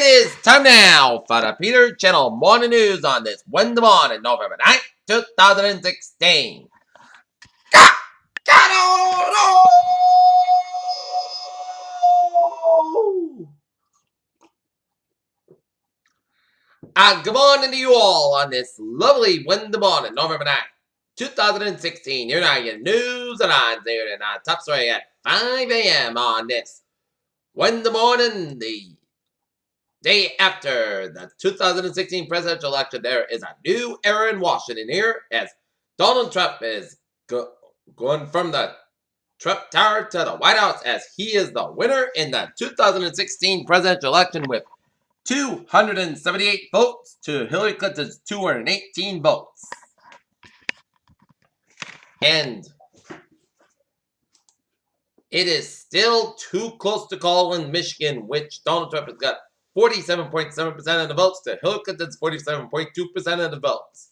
is time now for the Peter Channel Morning News on this Wednesday morning, November 9th, 2016. Good morning to you all on this lovely Wednesday morning, November 9th, 2016. You're not your news and I'm there and on top story at 5 a.m. on this Wednesday morning, the day after the 2016 presidential election. There is a new era in Washington here as Donald Trump is going from the Trump Tower to the White House as he is the winner in the 2016 presidential election with 278 votes to Hillary Clinton's 218 votes. And it is still too close to call in Michigan, which Donald Trump has got 47.7% of the votes to Hillary Clinton's 47.2% of the votes.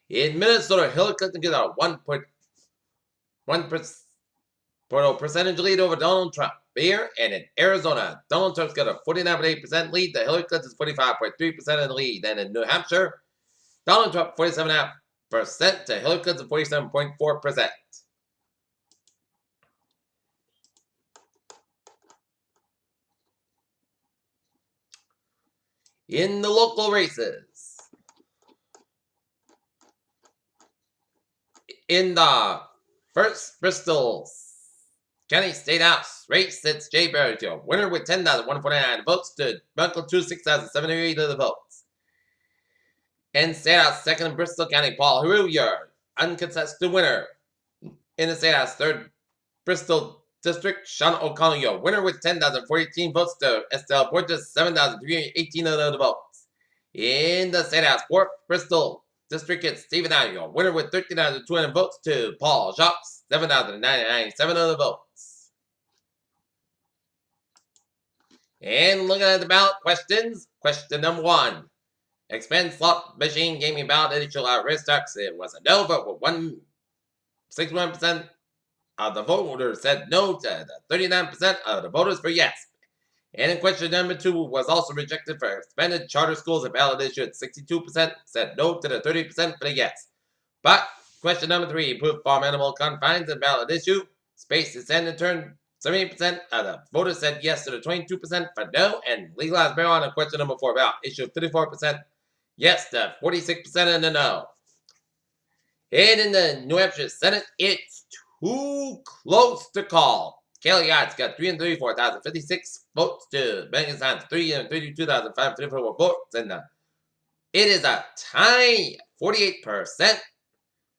In Minnesota, Hillary Clinton gets a 1.1 percentage lead over Donald Trump here. And in Arizona, Donald Trump's got a 49.8% lead to Hillary Clinton's 45.3% of the lead. And in New Hampshire, Donald Trump 47.5% to Hillary Clinton's 47.4%. In the local races, in the first Bristol County State House race, it's Jay Barrett, winner with 10,149 votes to Michael 6,708 of the votes. In State House, second in Bristol County, Paul Heroux, your uncontested winner. In the State House, third Bristol District, Sean O'Connell, your winner with 10,014 votes to Estelle Borges, 7,318 of the votes. In the State House, fourth Bristol District, it's Stephen Allen, your winner with 13,200 votes to Paul Jacques, 7,997 of the votes. And looking at the ballot questions, question number 1. Expand slot machine gaming ballot initial risk tax. It was a no vote with 61% of the voters said no to the 39% of the voters for yes. And in question number 2 was also rejected for expanded charter schools. A ballot issue at 62% said no to the 30% for the yes. But question number 3, approved farm animal confines and ballot issue. Space extended turn. 70% of the voters said yes to the 22% for no. And legalized marijuana, question number 4, ballot issue 54% yes to 46% and the no. And in the New Hampshire Senate, it's too close to call. Kelly Yacht's got 334,056 votes to Megan Sands 332,554 votes, and it is a tie, 48%.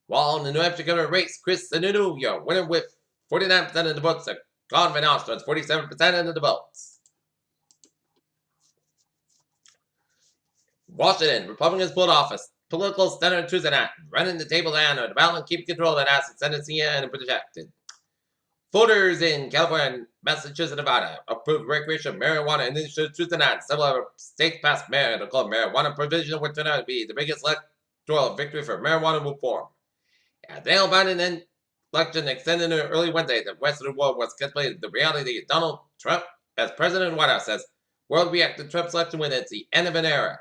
While in the New Hampshire governor race, Chris Sununu, your winner with 49% of the votes. Gone Van Alsten's 47% of the votes. Washington, Republicans pulled office. Political standard Tuesday night, running the table down on the ballot and keep control of that asset, Tennessee and projected. Voters in California, Massachusetts, and Nevada approved recreational marijuana initiative Tuesday night. Several states passed medical marijuana provision, which turned out to be the biggest electoral victory for marijuana reform. As Daniel Biden election extended to early Wednesday, the Western world was contemplating the reality that Donald Trump, as president of the White House, says, world reacted to Trump's election when it's the end of an era.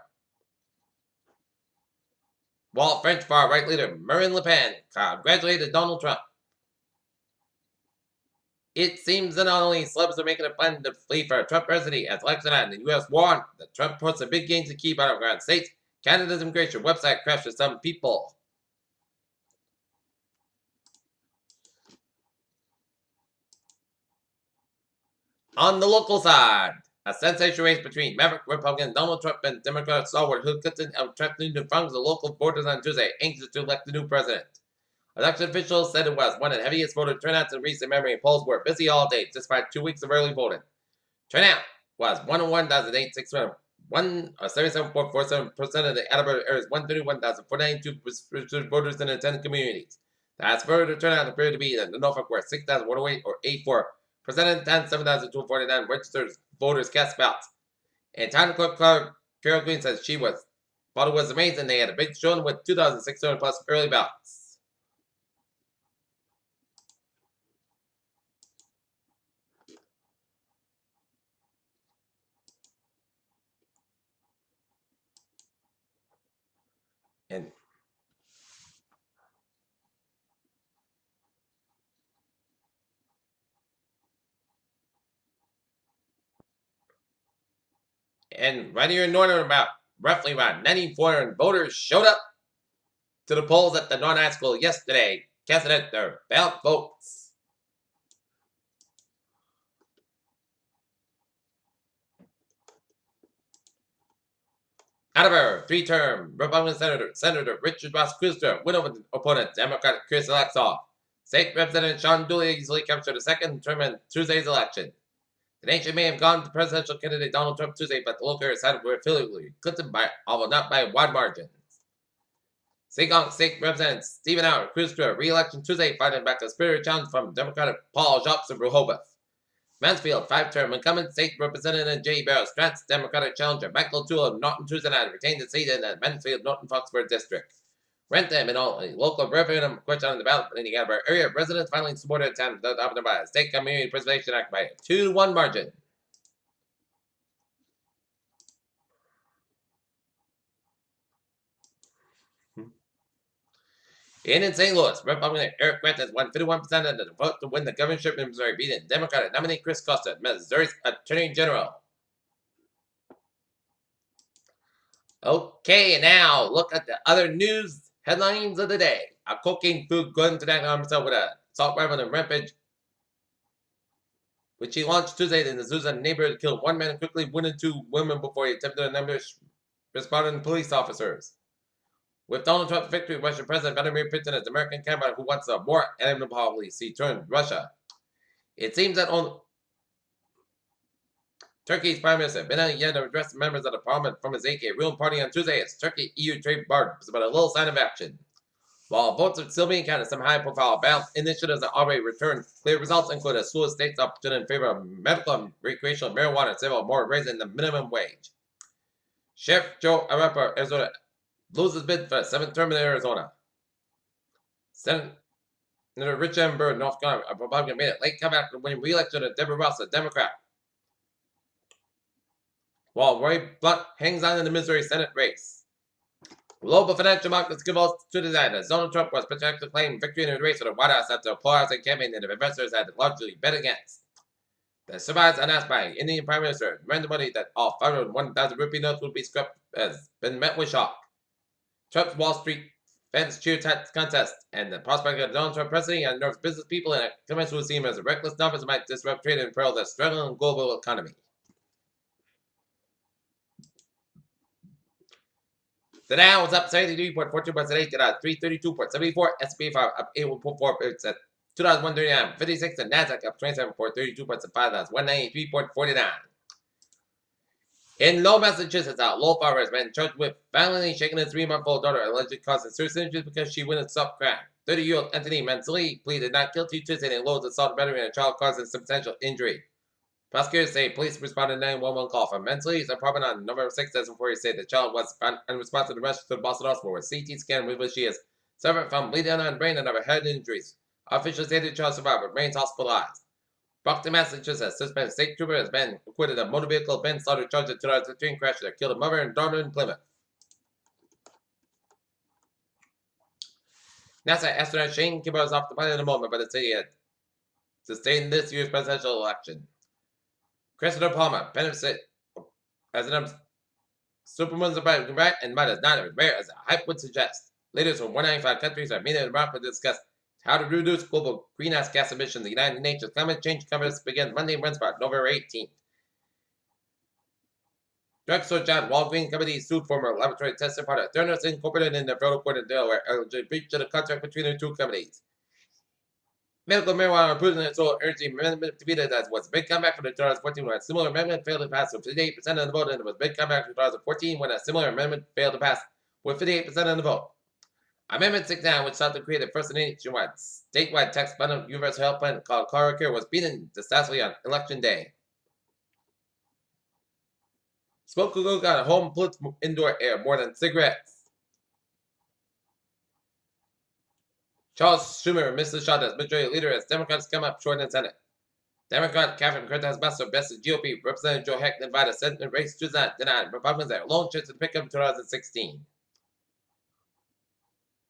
While French far-right leader Marine Le Pen congratulated Donald Trump. It seems that not only celebs are making a plan to flee for a Trump presidency as election night, and the U.S. warned that Trump puts a big gains in key battleground states. Canada's immigration website crashed with some people. On the local side, a sensational race between Maverick Republican Donald Trump and Democrat stalwart Hillary Clinton outthreatened the funds of local voters on Tuesday, anxious to elect the new president. Election officials said it was one of the heaviest voter turnouts in recent memory. Polls were busy all day, despite 2 weeks of early voting. Turnout was 101,861, 77.47% of the Alberta area's 131,492 voters in the 10 communities. The highest voter turnout appeared to be in the Norfolk, where 6,108 or 84% of the 7,249 registered voters cast ballots. And Town Clerk Carol Green says she thought it was amazing they had a big showing with 2,600 plus early ballots. And right here in Northern, roughly around 94 voters showed up to the polls at the Northern High School yesterday, casting out their ballot votes. However, three-term Republican Senator Richard Ross Cruiser went over the opponent, Democrat Chris Alexoff. State Representative Sean Dooley easily captured a second term in Tuesday's election. The nation may have gone to presidential candidate Donald Trump Tuesday, but the local decided were Hillary Clinton although not by wide margins. Seekonk State Representative Stephen Howard cruised to a re-election Tuesday, fighting back a spirited challenge from Democratic Paul Jacques of Rehoboth. Mansfield, five-term incumbent State Representative J. Barrow Stratz, Democratic challenger Michael O'Toole of Norton Tuesday night retained the seat in the Mansfield-Norton-Foxborough district. Rentham and all local referendum question on the ballot in the Gallagher area, residents finally supported attempt adopted by a State Community Preservation Act by a 2-1 margin. In St. Louis, Republican Eric Grant won 51% of the vote to win the governorship in Missouri, beating Democratic nominee Chris Costa, Missouri's Attorney General. Okay, now look at the other news headlines of the day. A cocaine food gun attack on himself with a assault rifle and rampage, which he launched Tuesday in the Azusa neighborhood, killed one man and quickly wounded 2 women before he attempted an ambush responding police officers. With Donald Trump's victory, Russian President Vladimir Putin as American candidate who wants a more animal policy turned Russia. It seems that Turkey's Prime Minister Binali Yildirim addressed members of the parliament from his AK ruling party on Tuesday as Turkey-EU trade barred was about a little sign of action. While votes are still being counted, some high-profile ballot initiatives have already returned clear results, include a slew of states opportunity in favor of medical and recreational marijuana and several more raising the minimum wage. Sheriff Joe Arapa, Arizona, loses bid for a 7th term in Arizona. Senator Rich M. Byrd, North Carolina, a Republican, made it late comeback to win re-election to Deborah Ross, a Democrat. While Roy Blunt hangs on in the Missouri Senate race. Global financial markets give us to design that Donald Trump was projected to claim victory in the race for the White House after a polarizing campaign that investors had largely bet against. The surprise announced by Indian Prime Minister Narendra Modi that all 501,000 rupee notes would be scrapped has been met with shock. Trump's Wall Street fans cheer tax contest, and the prospect of Donald Trump presidency unnerves business people and economists who see him as a reckless novice that might disrupt trade and imperil the struggling global economy. The Dow was up 73.42 points at 8 to 332.74. S&P 5 up 8.4 points at 2,139.56. And Nasdaq up 27.32 points at 5,193.49. In Lowell, Massachusetts, a Lowell farmer has been charged with violently shaking his 3-month-old daughter, allegedly causing serious injuries because she wouldn't stop crying. 30-year-old Anthony Manzilli pleaded not guilty Tuesday in Lowell's assault battery and a child causing substantial injury. Prosecutors say police responded to a 911 call from Manzilli's apartment on November 6, 2004. Say the child was found unresponsive and rushed to the Boston Hospital where CT scan revealed she is suffered from bleeding on the brain and other head injuries. Officials say the child survived but remains hospitalized. Brockton, Massachusetts, suspended state trooper has been acquitted of motor vehicle manslaughter charge in 2015 crash that killed a mother and daughter in Plymouth. NASA astronaut Shane Kimball is off the planet in a moment, but it's yet sustained this year's presidential election. Christopher Palmer benefits as an Superman's about right and might as not as rare as the hype would suggest. Leaders from 195 countries are meeting in Morocco to discuss how to reduce global greenhouse gas emissions. The United Nations Climate Change Conference begins Monday in Wednesday, November 18th. Drugstore John Walgreen Company sued former laboratory testing partner Theranos Incorporated in the federal court in Delaware alleged breach of the contract between the two companies. Medical marijuana approved in the solar energy amendment defeated as was a big comeback for the 2014 when a similar amendment failed to pass with 58% of the vote, and it was a big comeback for 2014 when a similar amendment failed to pass with 58% of the vote. Amendment 69, which sought to create the first nationwide statewide tax bundle universal health plan called CoroCare, was beaten disastrously on Election Day. Smoke could go on home pollutes indoor air more than cigarettes. Charles Schumer missed the shot as majority leader as Democrats come up short in the Senate. Democrat Catherine Cortez Masto bested GOP Representative Joe Heck by the Senate race Tuesday night, denied Republicans their lone chance to pick up in 2016.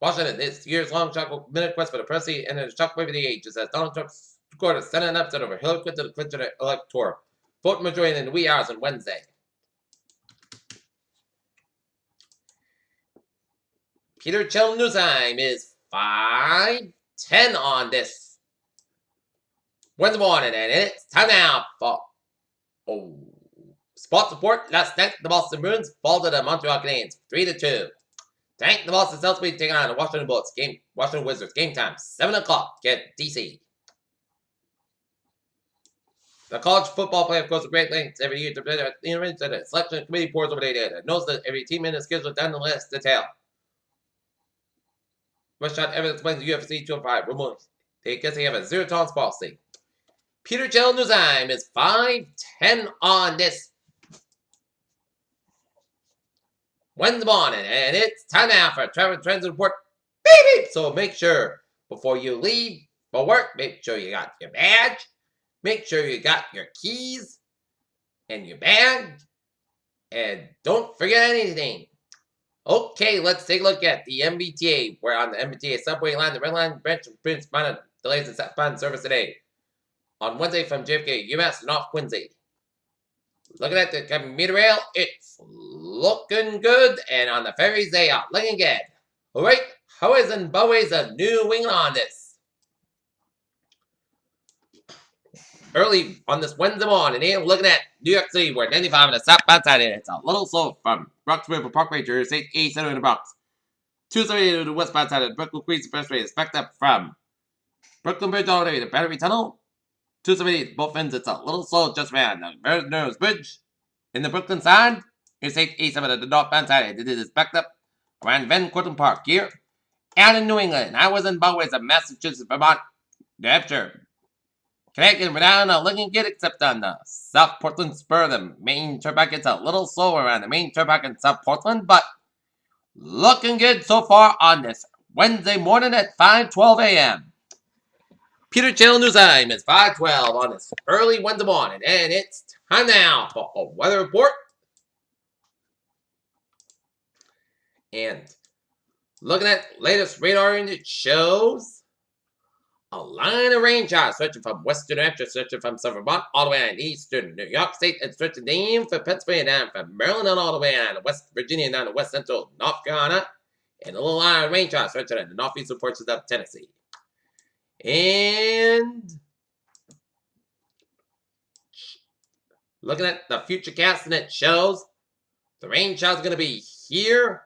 Washington, this year's long shot minute quest for the presidency and the shock wave of the ages as Donald Trump scored a Senate upset over Hillary Clinton, the Clinton electoral. Vote majority in the wee hours on Wednesday. Peter Chill News Time is 5:10 on this Wednesday morning, and it's time now for sports report. Last night, the Boston Bruins fall to the Montreal Canadiens 3-2. Tonight, the Boston Celtics will be taking on the Washington Wizards. Game time 7 o'clock at DC. The college football playoff goes to great lengths every year to the selection committee pours over data. It knows that every team in the schedule down the list detail. First shot ever explains the UFC 205 rumors. They guess they have a zero tolerance policy. Peter Chill News Time is 5:10 on this Wednesday morning, and it's time now for a travel transit report. Beep, beep. So make sure before you leave for work, make sure you got your badge, make sure you got your keys and your bag, and don't forget anything. Okay, let's take a look at the MBTA. We're on the MBTA subway line. The Red Line branch experienced minor delays in southbound service today. On Wednesday from JFK, UMass, and off Quincy. Looking at the commuter rail, it's looking good. And on the ferries, they are looking good. Alright, highways and byways of New England on this. Early on this Wednesday morning, and looking at New York City, where 95 on the southbound side, it's a little slow from Bronx River Parkway to State 87 in the Bronx. 270 to the westbound side of the Brooklyn Queens Expressway is backed up from Brooklyn Bridge all the way to Battery Tunnel. 270 both ends, it's a little slow just around the Mariners Bridge. In the Brooklyn side, State 87 at the northbound side, it is backed up around Van Cortlandt Park here. And in New England, highways and byways of Massachusetts, Vermont, New Hampshire, Connecticut, Rhode Island, looking good except on the South Portland spur. The main turnpike gets a little slower around the main turnpike in South Portland, but looking good so far on this Wednesday morning at 5:12 a.m. Peter Chill News Time is 5:12 on this early Wednesday morning, and it's time now for a weather report. And looking at latest radar, it shows a line of rain showers stretching from western New Hampshire, stretching from southern Vermont, all the way on eastern New York State, and stretching down from Pennsylvania, down from Maryland, and all the way on West Virginia, down to west central North Carolina, and a little line of rain showers stretching in the northeastern portions of Tennessee. And looking at the future cast, and it shows the rain showers are going to be here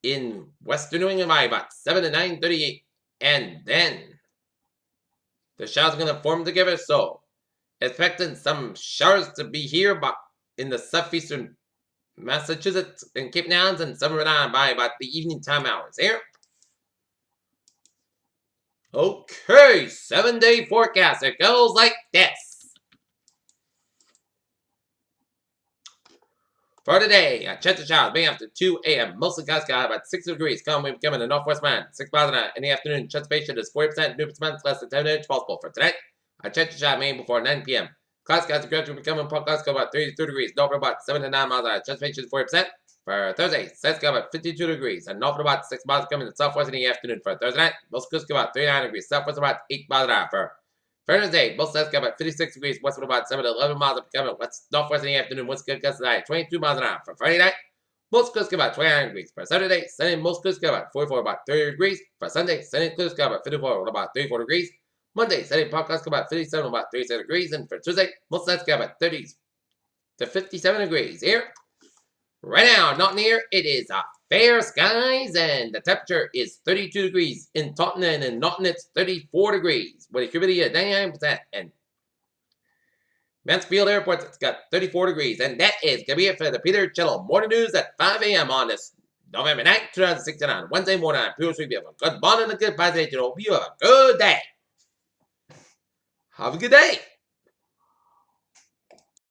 in western New England by about 7 to 9:38. And then the showers are going to form together, so expecting some showers to be here but in the southeastern Massachusetts and Cape Nouns and some Rhode Island by about the evening time hours here. Okay, 7-day forecast. It goes like this. For today, a chance of showers being after 2 a.m. Mostly cloudy sky, about 60 degrees. Calm wind becoming a northwest wind, 6 miles an hour. In the afternoon, chance of patient is 40%, new percent less than 10 inches possible. For tonight, a chance of shower made before 9 p.m. Cloudy skies are gradually becoming cloudy sky about 32 degrees. North about 7 to 9 miles an hour. Chance of patient is 40%. For Thursday, sunny sky about 52 degrees. And north about 6 miles coming to southwest in the afternoon. For Thursday night, most clouds about 39 degrees. Southwest about 8 miles an hour. For Thursday, most skies about 56 degrees, westward about 7 to 11 miles of coming west northwest in the afternoon, west good gusts tonight, 22 miles an hour. For Friday night, most clouds about 29 degrees. For Saturday, sunny, most clouds about 44, about 30 degrees. For Sunday, sunny clouds about 54, about 34 degrees. Monday, sunny, clouds about 57, about 37 degrees. And for Tuesday, most clouds about 30 to 57 degrees. Here, right now, not near, it is fair skies, and the temperature is 32 degrees in Taunton, and in Naughton it's 34 degrees, with a humidity of 99%, and Mansfield Airport, it's got 34 degrees, and that is going to be it for the Peter Chill Morning News at 5 a.m. on this November 9th, 2016, on Wednesday morning. I'm Peter Sweet. You have a good morning and a good positive. You have a good day. Have a good day.